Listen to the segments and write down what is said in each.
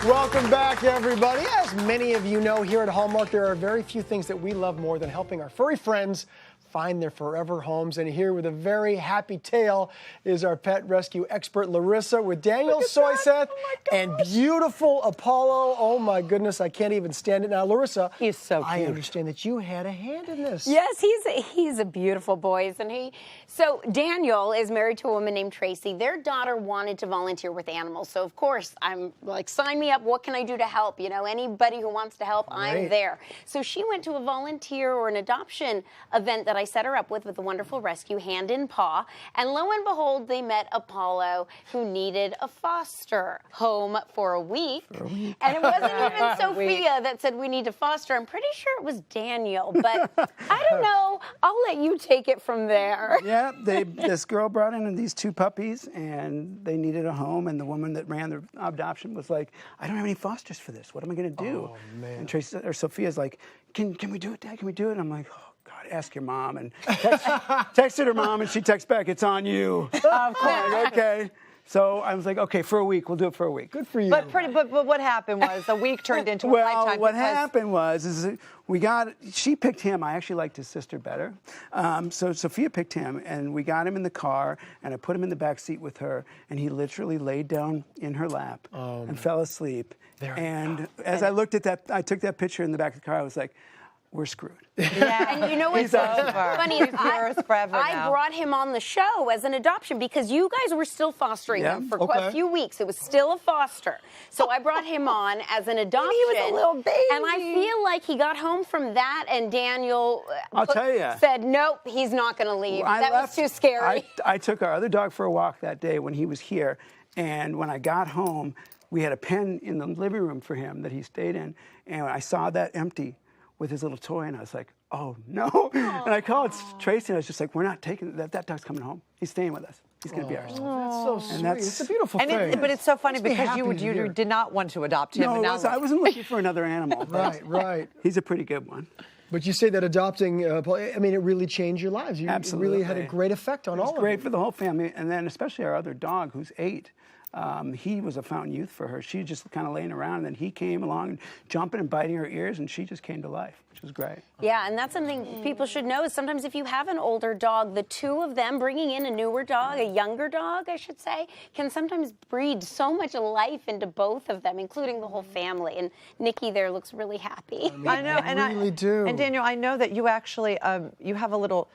Welcome back, everybody. As many of you know, here at Hallmark, there are very few things that we love more than helping our furry friends find their forever homes. And here with a very happy tale is our pet rescue expert, Larissa, with Daniel Soyseth and beautiful Apollo. Oh, my goodness, I can't even stand it now. Larissa, he's so cute. I understand that you had a hand in this. Yes, he's a beautiful boy, isn't he? So Daniel is married to a woman named Tracy. Their daughter wanted to volunteer with animals. So, of course, I'm like, sign me up. What can I do to help? You know, anybody who wants to help, I'm there. So she went to a volunteer or an adoption event that I set her up with the wonderful rescue, Hand in Paw. And lo and behold, they met Apollo, who needed a foster home for a week. And it wasn't even Sophia that said we need to foster. I'm pretty sure it was Daniel, but I don't know. I'll let you take it from there. Yeah, this girl brought in these two puppies, and they needed a home, and the woman that ran the adoption was like, I don't have any fosters for this. What am I going to do? Oh, man. And Tracy, or Sophia's like, can we do it, Dad? Can we do it? And I'm like, oh, God, ask your mom. And texted her mom, and she texts back, it's on you. Of course. Like, okay. So I was like, okay, for a week. We'll do it for a week. Good for you. But what happened was a week turned into a lifetime. Well, what happened was she picked him. I actually liked his sister better. So Sophia picked him, and we got him in the car, and I put him in the back seat with her, and he literally laid down in her lap and fell asleep. And as I looked at that, I took that picture in the back of the car, I was like, we're screwed. Yeah, and you know what's funny? I brought him on the show as an adoption because you guys were still fostering him for a few weeks. It was still a foster. So I brought him on as an adoption. He was a little baby. And I feel like he got home from that, and Daniel said, nope, he's not going to leave. That was too scary. I took our other dog for a walk that day when he was here, and when I got home, we had a pen in the living room for him that he stayed in, and I saw that empty with his little toy, and I was like, oh, no. Aww. And I called Tracy, and I was just like, we're not taking that dog's coming home. He's staying with us. He's going to be ours. That's so sweet. It's a beautiful thing. But it's so funny because you did not want to adopt him. No, I wasn't looking for another animal. Right. He's a pretty good one. But you say that adopting, I mean, it really changed your lives. Absolutely. It really had a great effect on all of you. It's great for the whole family, and then especially our other dog, who's 8. He was a fountain youth for her. She just kind of laying around, and then he came along and jumping and biting her ears, and she just came to life, which was great. Yeah, and that's something people should know is sometimes if you have an older dog, the two of them bringing in a newer dog, a younger dog, I should say, can sometimes breed so much life into both of them, including the whole family. And Nikki there looks really happy. I know, and I really do. And Daniel, I know that you actually you have a little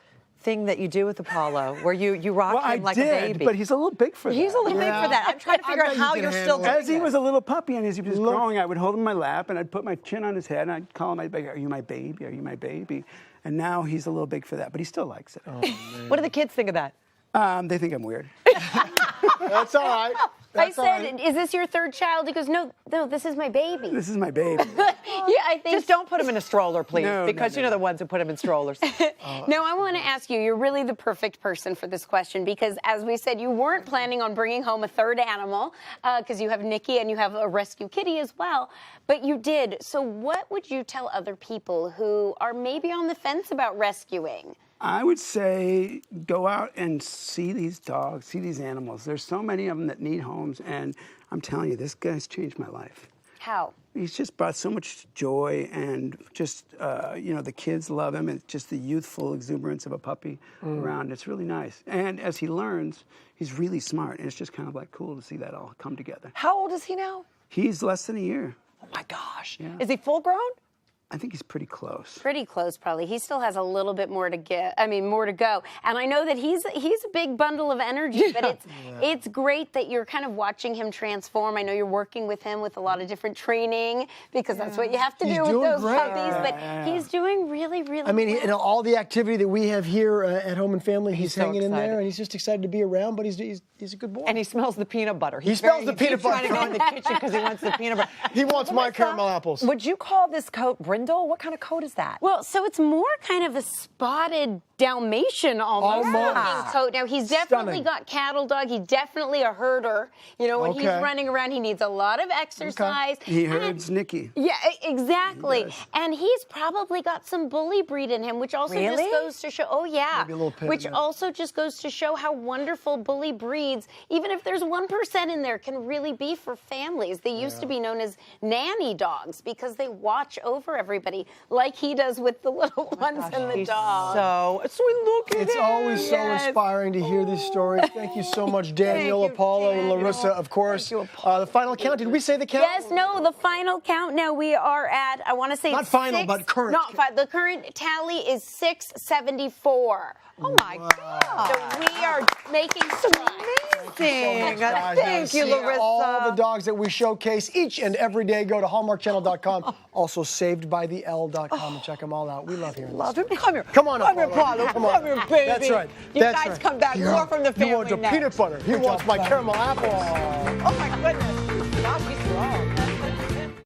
thing that you do with Apollo, where you rock him like a baby. But he's a little big for that. He's a little big for that. I'm trying to figure out how you're still doing As he was a little puppy and as he was growing, I would hold him in my lap and I'd put my chin on his head and I'd call him, are you my baby? Are you my baby? And now he's a little big for that, but he still likes it. Oh, what do the kids think of that? They think I'm weird. That's all right. I said, is this your third child? He goes, no, this is my baby. This is my baby. Yeah, I think. Just don't put him in a stroller, please, because no. you know the ones who put him in strollers. No, I want to ask you, you're really the perfect person for this question because, as we said, you weren't planning on bringing home a third animal because you have Nikki and you have a rescue kitty as well, but you did. So what would you tell other people who are maybe on the fence about rescuing? I would say go out and see these dogs, see these animals. There's so many of them that need homes, and I'm telling you, this guy's changed my life. How? He's just brought so much joy, and just, the kids love him. It's just the youthful exuberance of a puppy around. It's really nice. And as he learns, he's really smart, and it's just kind of like cool to see that all come together. How old is he now? He's less than a year. Oh, my gosh. Yeah. Is he full grown? I think he's pretty close. Pretty close, probably. He still has a little bit more to get. I mean, more to go. And I know that he's a big bundle of energy, but it's great that you're kind of watching him transform. I know you're working with him with a lot of different training because that's what you have to do with those puppies. But he's doing really, really well. I mean, all the activity that we have here at Home and Family, he's hanging in there, and he's just excited to be around. But he's a good boy. And he smells the peanut butter. He smells the peanut butter. He's trying to go in the kitchen because he wants the peanut butter. He wants my caramel apples. Would you call this coat Brindle? brindle? What kind of coat is that? Well, so it's more kind of a spotted Dalmatian almost looking coat. Now, he's definitely got cattle dog. He's definitely a herder. You know, when he's running around, he needs a lot of exercise. He herds Nikki. Yeah, exactly. And he's probably got some bully breed in him, which also just goes to show, Maybe a little pit, which also just goes to show how wonderful bully breeds, even if there's 1% in there, can really be for families. They used to be known as nanny dogs because they watch over everybody, like he does with the little ones and the dogs. So sweet, look at It's always so inspiring to hear these stories. Thank you so much, Daniel, Apollo, and Larissa, of course. The final count. Did we say the count? Yes, no, the final count now we are at, I want to say not final, but current. Not the current tally is 674. Oh my God. So we are making strides. Amazing. Thank you, Larissa. All the dogs that we showcase each and every day. Go to hallmarkchannel.com. Also savedbythel.com and check them all out. We love hearing Love this. him. Come here. Come on, Come here, Apollo. Apollo. Come here, baby. That's right. You guys come back more from the family He wants a next. peanut butter. He wants my caramel apples. Oh my goodness. Gosh, he's